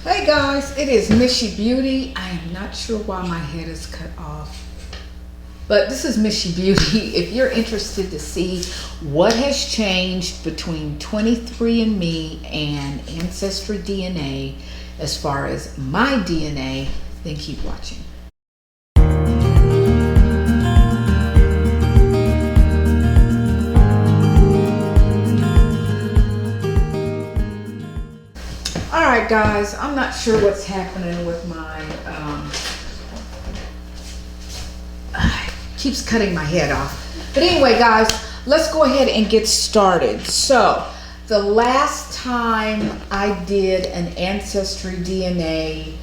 Hey guys, it is Mishy Beauty. I am not sure why my head is cut off, but this is Mishy Beauty. If you're interested to see what has changed between 23andMe and Ancestry DNA as far as my DNA, then keep watching. Alright guys, I'm not sure what's happening with my, keeps cutting my head off. But anyway guys, let's go ahead and get started. So, the last time I did an Ancestry DNA,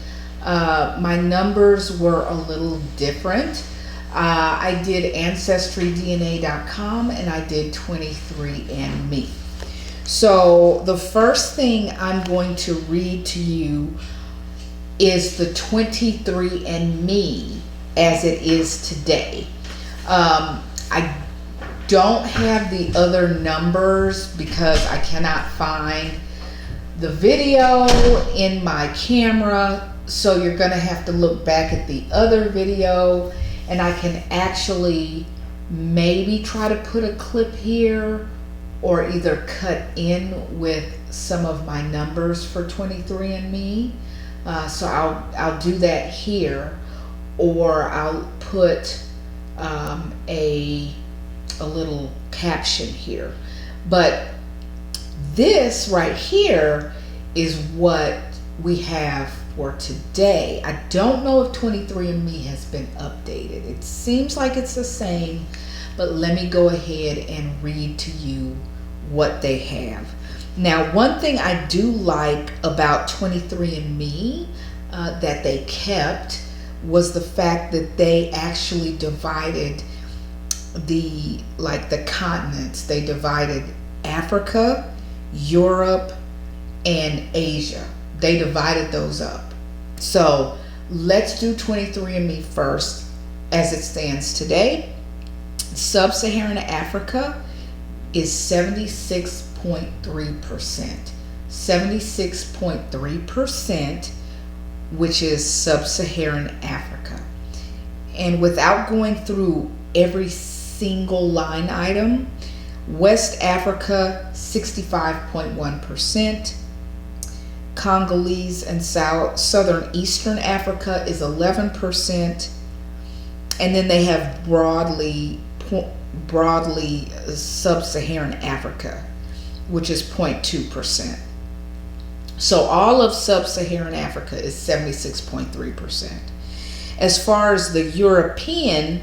my numbers were a little different. I did AncestryDNA.com and I did 23andMe. So the first thing I'm going to read to you is the 23andMe as it is today. I don't have the other numbers because I cannot find the video in my camera, so you're going to have to look back at the other video, and I can actually maybe try to put a clip here or either cut in with some of my numbers for 23andMe. So I'll do that here, or I'll put a little caption here. But this right here is what we have for today. I don't know if 23andMe has been updated. It seems like it's the same, but let me go ahead and read to you what they have. Now, one thing I do like about 23andMe that they kept was the fact that they actually divided the continents. They divided Africa, Europe, and Asia. They divided those up. So let's do 23andMe first as it stands today. Sub-Saharan Africa is 76.3%. 76.3%, which is Sub-Saharan Africa. And without going through every single line item, West Africa, 65.1%. Congolese and Southern Eastern Africa is 11%. And then they have broadly Sub-Saharan Africa, which is 0.2%. So all of Sub-Saharan Africa is 76.3%. As far as the European,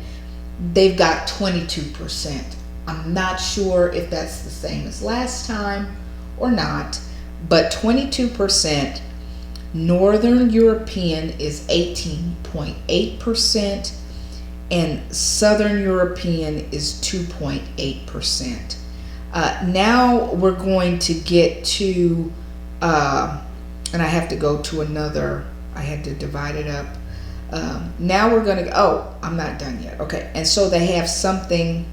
they've got 22%. I'm not sure if that's the same as last time or not, but 22%. Northern European is 18.8%. and Southern European is 2.8%. Now we're going to get to, and I have to go to another, I had to divide it up. Now we're going to, oh, I'm not done yet. Okay, and so they have something,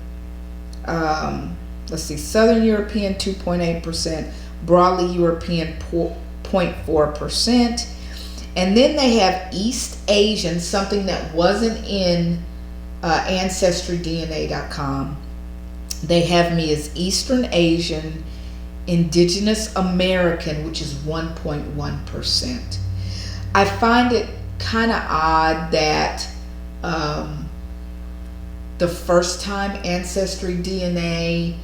let's see, Southern European 2.8%, broadly European 0.4%, and then they have East Asian, something that wasn't in AncestryDNA.com. They have me as Eastern Asian, Indigenous American, which is 1.1%. I find it kind of odd that the first time Ancestry DNA,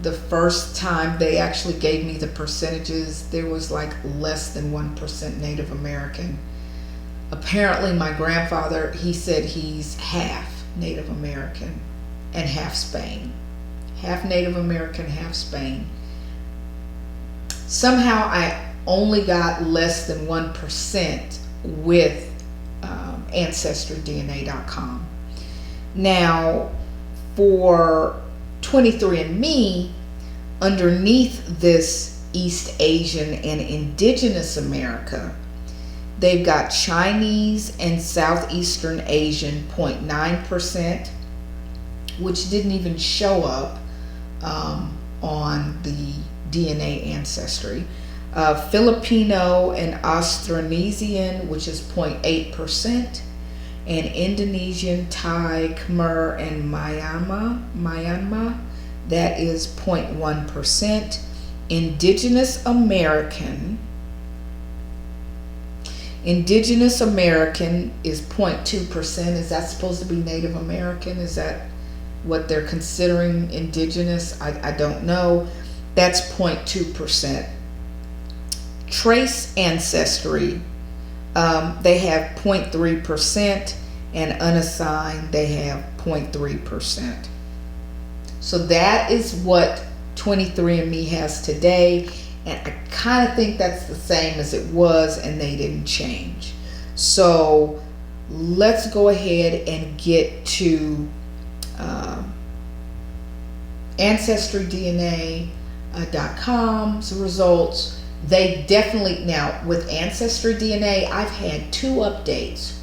the first time they actually gave me the percentages, there was like less than 1% Native American. Apparently my grandfather, he said he's half Native American and half Spain. Half Native American, half Spain. Somehow I only got less than 1% with AncestryDNA.com. Now for 23andMe, underneath this East Asian and Indigenous America, they've got Chinese and Southeastern Asian 0.9%, which didn't even show up on the DNA Ancestry. Filipino and Austronesian, which is 0.8%, and Indonesian, Thai, Khmer, and Myanmar, that is 0.1%. Indigenous American is 0.2%. Is that supposed to be Native American? Is that what they're considering indigenous? I don't know. That's 0.2%. Trace Ancestry, they have 0.3%, and unassigned, they have 0.3%. So that is what 23andMe has today, and I kind of think that's the same as it was, and they didn't change. So let's go ahead and get to AncestryDNA.com's results. They definitely, now with Ancestry DNA, I've had two updates,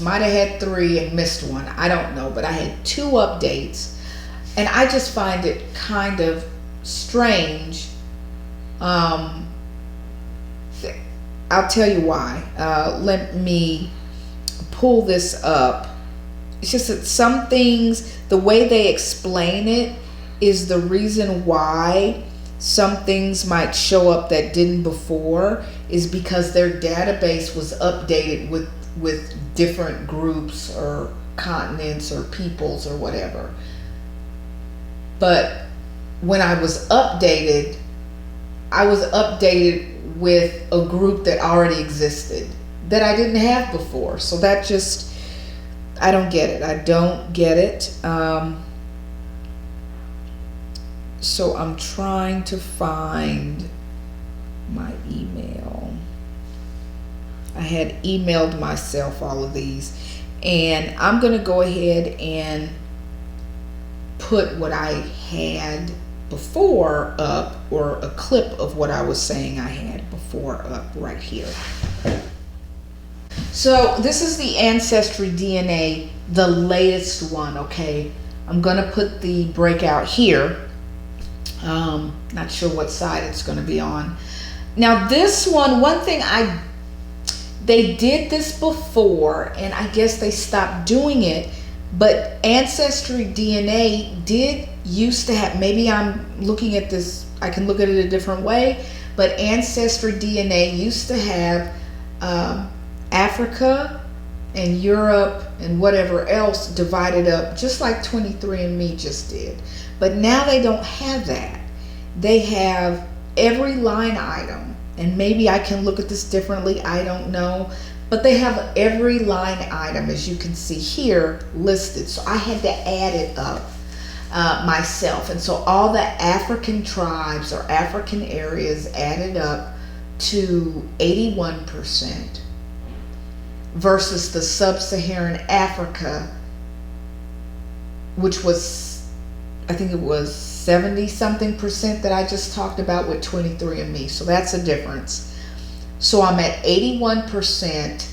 might have had 3 and missed one, I don't know, but I had 2 updates, and I just find it kind of strange. I'll tell you why. Let me pull this up. It's just that some things, the way they explain it is the reason why some things might show up that didn't before, is because their database was updated with different groups or continents or peoples or whatever. But when I was updated with a group that already existed that I didn't have before. So that just, I don't get it. So I'm trying to find my email. I had emailed myself all of these, and I'm going to go ahead and put what I had before up, or a clip of what I was saying I had before up right here. So this is the Ancestry DNA, the latest one, okay? I'm going to put the breakout here. Not sure what side it's going to be on. Now this one thing they did this before, and I guess they stopped doing it, but Ancestry DNA used to have, maybe I'm looking at this, I can look at it a different way, but Ancestry DNA used to have Africa and Europe and whatever else divided up, just like 23andMe just did. But now they don't have that. They have every line item, and maybe I can look at this differently, I don't know, but they have every line item, as you can see here, listed. So I had to add it up myself, and so all the African tribes or African areas added up to 81% versus the sub-Saharan Africa, which was, I think it was 70-something% that I just talked about with 23andMe. So that's a difference. So I'm at 81%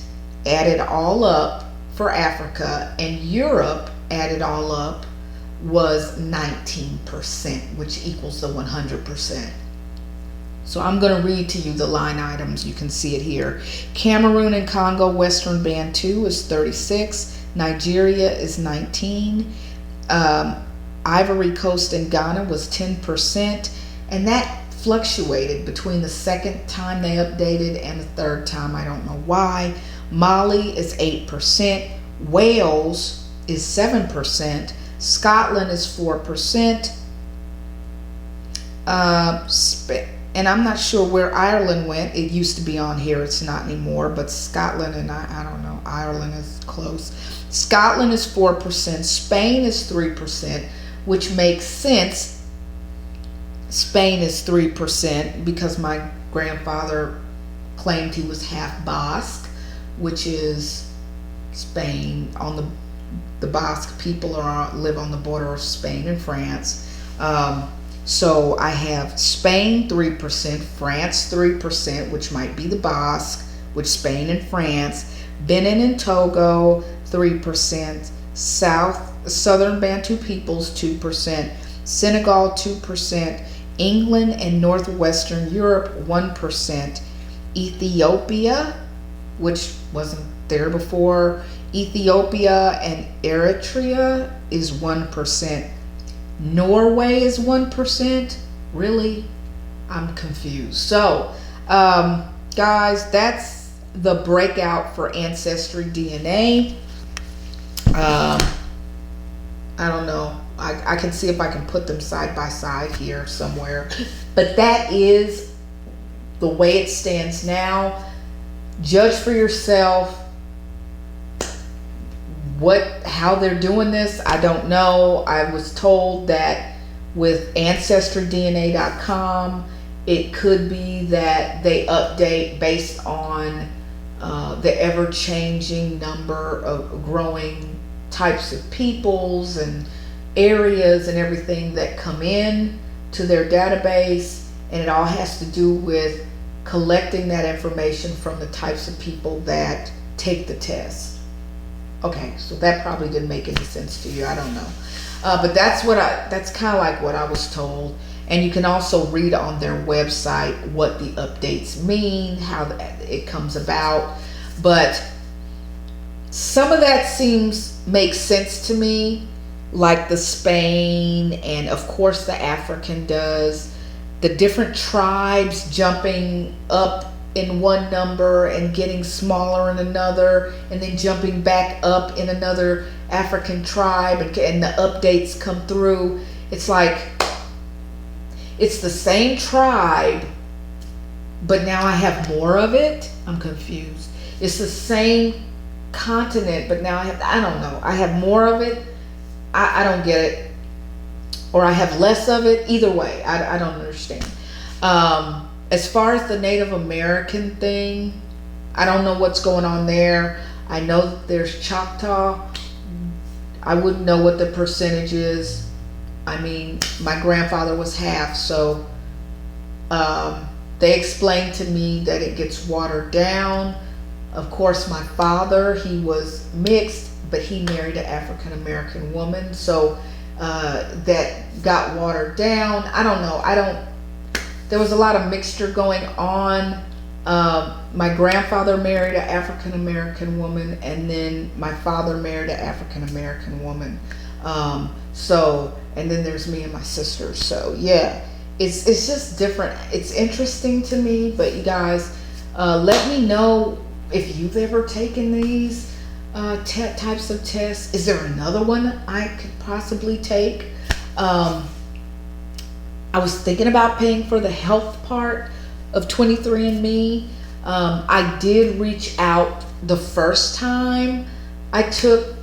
added all up for Africa, and Europe added all up was 19%, which equals the 100%. So I'm going to read to you the line items. You can see it here. Cameroon and Congo Western Bantu is 36. Nigeria is 19. Ivory Coast and Ghana was 10. And that fluctuated between the second time they updated and the third time. I don't know why. Mali is 8%. Wales is 7%. Scotland is 4%. And I'm not sure where Ireland went. It used to be on here. It's not anymore. But Scotland and I don't know. Ireland is close. Scotland is 4%. Spain is 3%, which makes sense. Spain is 3% because my grandfather claimed he was half Basque, which is Spain. On the Basque people live on the border of Spain and France. So I have Spain 3%, France 3%, which might be the Basque, which Spain and France, Benin and Togo 3%, Southern Bantu peoples 2%, Senegal 2%, England and Northwestern Europe, 1%. Ethiopia, which wasn't there before, Ethiopia and Eritrea is 1%. Norway is 1%. Really? I'm confused. So, guys, that's the breakout for Ancestry DNA. I don't know. I can see if I can put them side by side here somewhere. But that is the way it stands now. Judge for yourself. How they're doing this, I don't know. I was told that with AncestryDNA.com, it could be that they update based on the ever-changing number of growing types of peoples and areas and everything that come in to their database, and it all has to do with collecting that information from the types of people that take the test. Okay, so that probably didn't make any sense to you. I don't know, but that's kind of like what I was told. And you can also read on their website what the updates mean, how it comes about. But some of that makes sense to me, like the Spain, and of course the African does. The different tribes jumping up in one number and getting smaller in another, and then jumping back up in another African tribe, and the updates come through. It's like, it's the same tribe, but now I have more of it. I'm confused. It's the same continent, but now I don't know. I have more of it. I don't get it. Or I have less of it. Either way, I don't understand. As far as the Native American thing, I don't know what's going on there. I know that there's Choctaw. I wouldn't know what the percentage is. I mean, my grandfather was half, so they explained to me that it gets watered down. Of course, my father, he was mixed, but he married an African American woman, so that got watered down. I don't know. There was a lot of mixture going on. My grandfather married an African American woman, and then my father married an African American woman. And then there's me and my sister. So yeah, it's just different. It's interesting to me, but you guys, let me know if you've ever taken these types of tests. Is there another one I could possibly take? I was thinking about paying for the health part of 23andMe. I did reach out the first time I took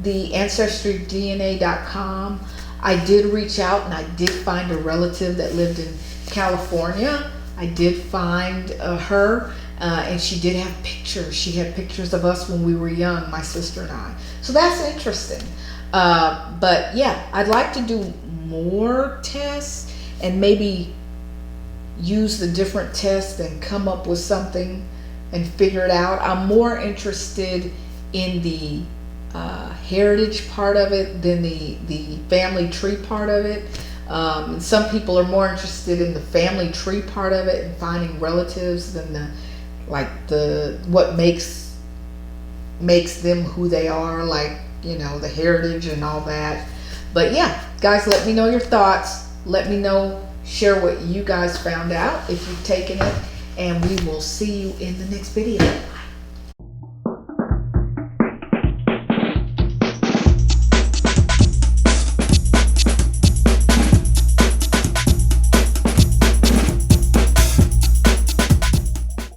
the AncestryDNA.com. I did reach out, and I did find a relative that lived in California. I did find her, and she did have pictures. She had pictures of us when we were young, my sister and I. So that's interesting. But yeah, I'd like to do more tests and maybe use the different tests and come up with something and figure it out. I'm more interested in the heritage part of it than the family tree part of it. And some people are more interested in the family tree part of it and finding relatives than what makes them who they are, like, you know, the heritage and all that. But yeah, guys, let me know your thoughts. Let me know, share what you guys found out if you've taken it, and we will see you in the next video.